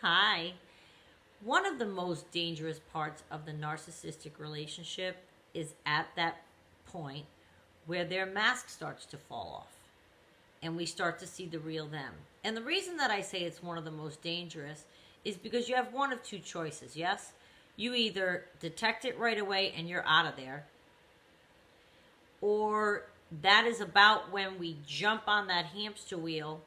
Hi. One of the most dangerous parts of the narcissistic relationship is at that point where their mask starts to fall off and we start to see the real them. And the reason that I say it's one of the most dangerous is because you have one of two choices, yes? You either detect it right away and you're out of there, or that is about when we jump on that hamster wheel.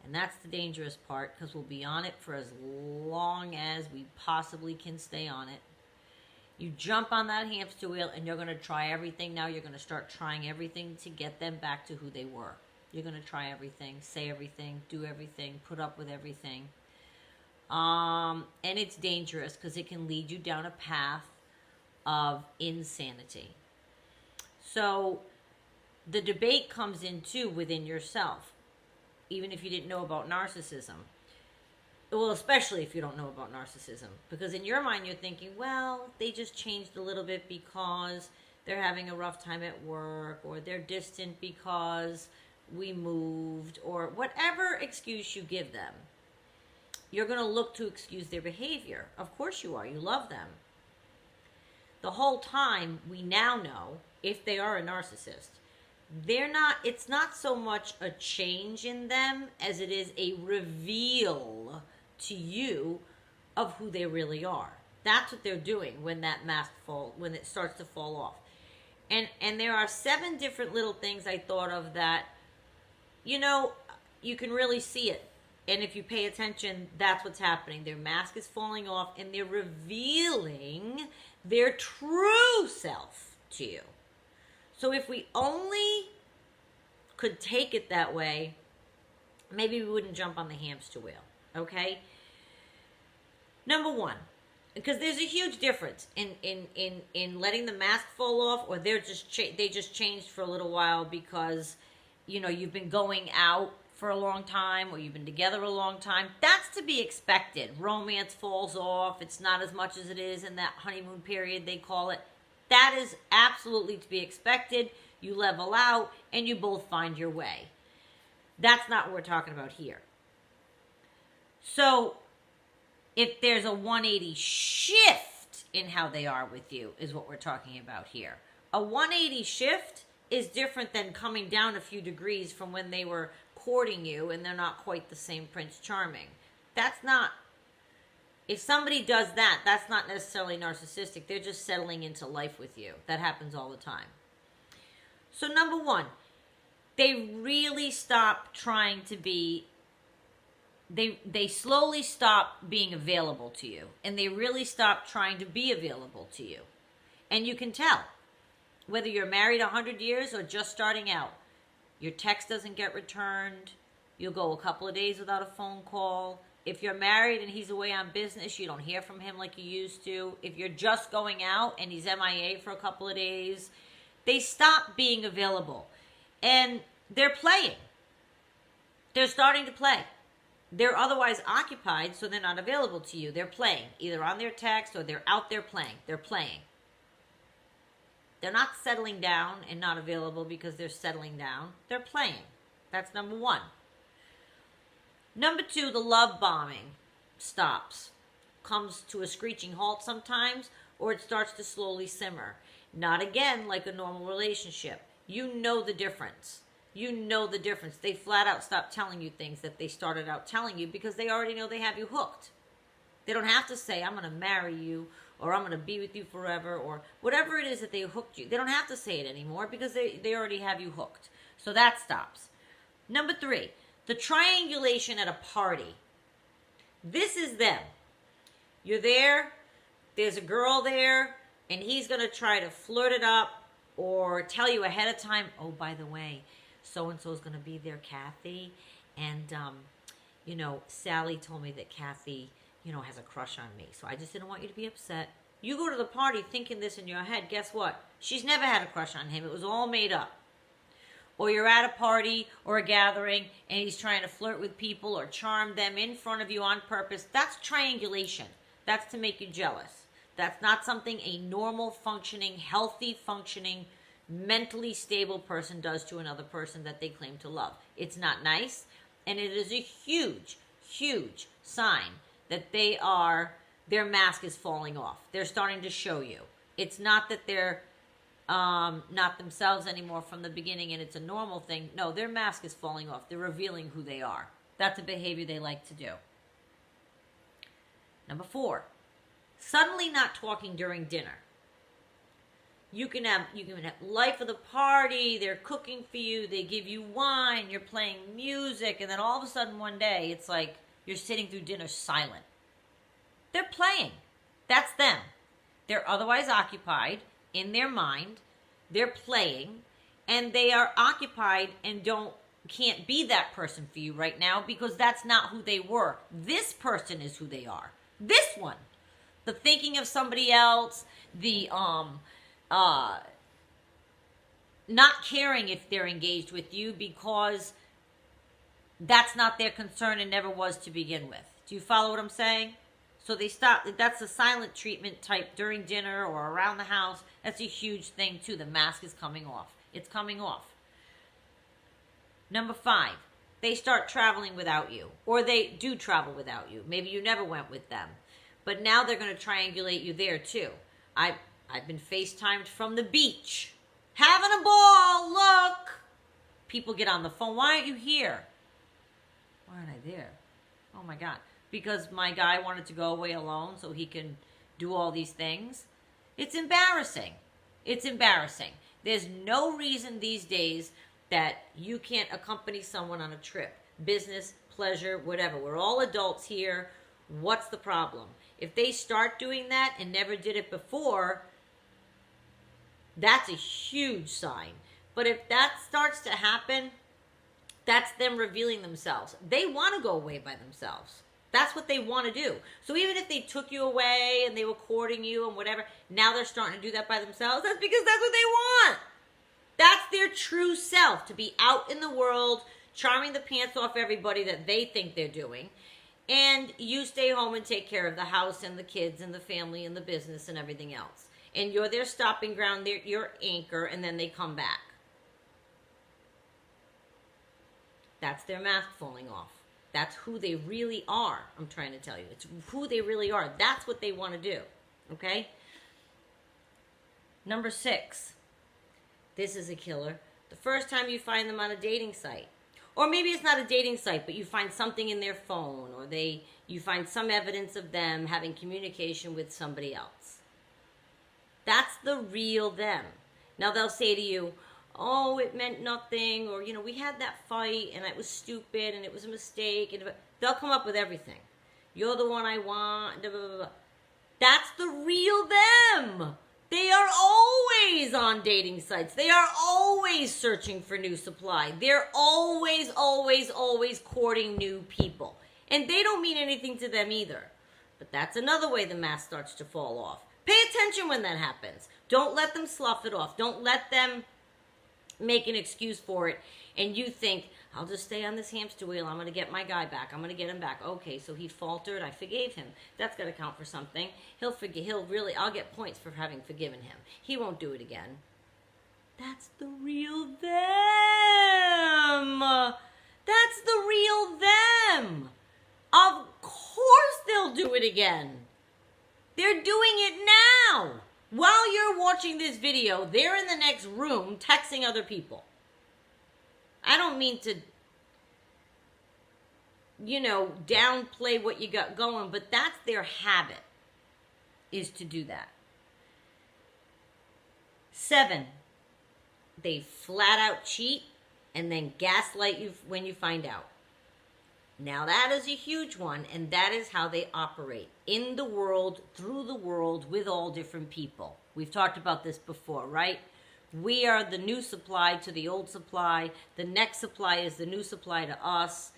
And that's the dangerous part, because we'll be on it for as long as we possibly can stay on it. You jump on that hamster wheel and you're going to try everything. Now you're going to start trying everything to get them back to who they were. You're going to try everything, say everything, do everything, put up with everything. And it's dangerous because it can lead you down a path of insanity. So the debate comes in too within yourself. Even if you didn't know about narcissism. Well, especially if you don't know about narcissism. Because in your mind, you're thinking, well, they just changed a little bit because they're having a rough time at work, or they're distant because we moved, or whatever excuse you give them. You're going to look to excuse their behavior. Of course you are. You love them. The whole time, we now know, if they are a narcissist, it's not so much a change in them as it is a reveal to you of who they really are. That's what they're doing when that when it starts to fall off. And there are 7 different little things I thought of that, you can really see it. And if you pay attention, that's what's happening. Their mask is falling off and they're revealing their true self to you. So if we only could take it that way, maybe we wouldn't jump on the hamster wheel, okay? Number 1, because there's a huge difference in letting the mask fall off, or they just changed for a little while because, you've been going out for a long time, or you've been together a long time. That's to be expected. Romance falls off. It's not as much as it is in that honeymoon period, they call it. That is absolutely to be expected. You level out and you both find your way. That's not what we're talking about here. So if there's a 180 shift in how they are with you is what we're talking about here. A 180 shift is different than coming down a few degrees from when they were courting you and they're not quite the same Prince Charming. If somebody does that, that's not necessarily narcissistic. They're just settling into life with you. That happens all the time. So number 1, they really stop trying to be, they slowly stop being available to you. And they really stop trying to be available to you. And you can tell, whether you're married 100 years or just starting out. Your text doesn't get returned. You'll go a couple of days without a phone call. If you're married and he's away on business, you don't hear from him like you used to. If you're just going out and he's MIA for a couple of days, they stop being available. And they're playing. They're starting to play. They're otherwise occupied, so they're not available to you. They're playing, either on their text or they're out there playing. They're playing. They're not settling down and not available because they're settling down. They're playing. That's number 1. Number 2, the love bombing stops. Comes to a screeching halt sometimes, or it starts to slowly simmer. Not again like a normal relationship. You know the difference. You know the difference. They flat out stop telling you things that they started out telling you because they already know they have you hooked. They don't have to say, I'm going to marry you, or I'm going to be with you forever, or whatever it is that they hooked you. They don't have to say it anymore because they already have you hooked. So that stops. Number 3, the triangulation at a party. This is them. You're there, there's a girl there, and he's going to try to flirt it up or tell you ahead of time, oh, by the way, so-and-so is going to be there, Kathy. And, Sally told me that Kathy, has a crush on me. So I just didn't want you to be upset. You go to the party thinking this in your head. Guess what? She's never had a crush on him. It was all made up. Or you're at a party or a gathering and he's trying to flirt with people or charm them in front of you on purpose. That's triangulation. That's to make you jealous. That's not something a normal functioning, healthy functioning, mentally stable person does to another person that they claim to love. It's not nice, and it is a huge, huge sign that their mask is falling off. They're starting to show you. It's not that they're not themselves anymore from the beginning and it's a normal thing. No, their mask is falling off. They're revealing who they are. That's a behavior they like to do. Number 4, suddenly not talking during dinner. You can have life of the party, they're cooking for you, they give you wine, you're playing music, and then all of a sudden one day it's like you're sitting through dinner silent. They're playing. That's them. They're otherwise occupied in their mind. They're playing, and they are occupied and can't be that person for you right now because that's not who they were. This person is who they are. This one. The thinking of somebody else, the not caring if they're engaged with you because that's not their concern and never was to begin with. Do you follow what I'm saying? So they stop. That's a silent treatment type during dinner or around the house. That's a huge thing too. The mask is coming off. It's coming off. Number 5, they start traveling without you, or they do travel without you. Maybe you never went with them, but now they're going to triangulate you there too. I've been FaceTimed from the beach. Having a ball, look. People get on the phone. Why aren't you here? Why aren't I there? Oh my God. Because my guy wanted to go away alone so he can do all these things. It's embarrassing. It's embarrassing. There's no reason these days that you can't accompany someone on a trip. Business, pleasure, whatever. We're all adults here. What's the problem? If they start doing that and never did it before, that's a huge sign. But if that starts to happen, that's them revealing themselves. They want to go away by themselves. That's what they want to do. So even if they took you away and they were courting you and whatever, now they're starting to do that by themselves. That's because that's what they want. That's their true self, to be out in the world, charming the pants off everybody that they think they're doing. And you stay home and take care of the house and the kids and the family and the business and everything else. And you're their stopping ground, your anchor, and then they come back. That's their mask falling off. That's who they really are, I'm trying to tell you. It's who they really are. That's what they want to do, okay? Number 6. This is a killer. The first time you find them on a dating site. Or maybe it's not a dating site, but you find something in their phone, or you find some evidence of them having communication with somebody else. That's the real them. Now they'll say to you, oh, it meant nothing, or, we had that fight, and it was stupid, and it was a mistake, and they'll come up with everything. You're the one I want, blah, blah, blah. That's the real them. They are always on dating sites. They are always searching for new supply. They're always, always, always courting new people. And they don't mean anything to them either. But that's another way the mask starts to fall off. Pay attention when that happens. Don't let them slough it off. Don't let them make an excuse for it. And you think, I'll just stay on this hamster wheel. I'm going to get my guy back. I'm going to get him back. Okay, so he faltered. I forgave him. That's got to count for something. I'll get points for having forgiven him. He won't do it again. That's the real them. That's the real them. Of course they'll do it again. They're doing it now. While you're watching this video, they're in the next room texting other people. I don't mean to, downplay what you got going, but that's their habit, is to do that. 7, they flat out cheat and then gaslight you when you find out. Now that is a huge one, and that is how they operate in the world, through the world, with all different people. We've talked about this before, right? We are the new supply to the old supply. The next supply is the new supply to us.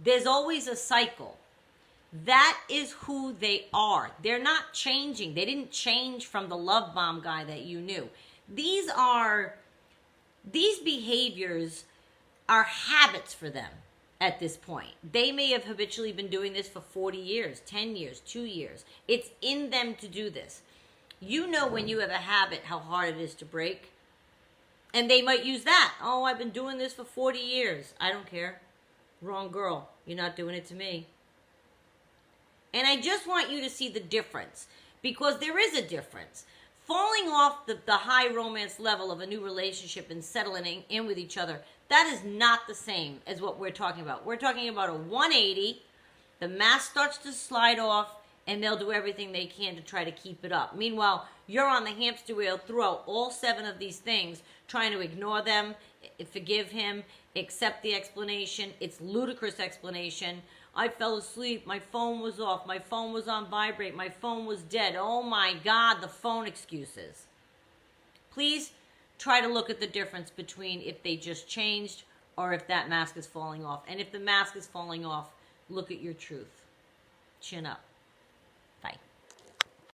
There's always a cycle. That is who they are. They're not changing. They didn't change from the love bomb guy that you knew. These behaviors are habits for them at this point. They may have habitually been doing this for 40 years, 10 years, 2 years. It's in them to do this. You know when you have a habit how hard it is to break. And they might use that. Oh, I've been doing this for 40 years. I don't care. Wrong girl. You're not doing it to me. And I just want you to see the difference, because there is a difference. Falling off the high romance level of a new relationship and settling in with each other, that is not the same as what we're talking about. We're talking about a 180. The mask starts to slide off, and they'll do everything they can to try to keep it up. Meanwhile, you're on the hamster wheel throughout all 7 of these things, trying to ignore them, forgive him, accept the explanation. It's ludicrous explanation. I fell asleep. My phone was off. My phone was on vibrate. My phone was dead. Oh my God, the phone excuses. Please try to look at the difference between if they just changed or if that mask is falling off. And if the mask is falling off, look at your truth. Chin up.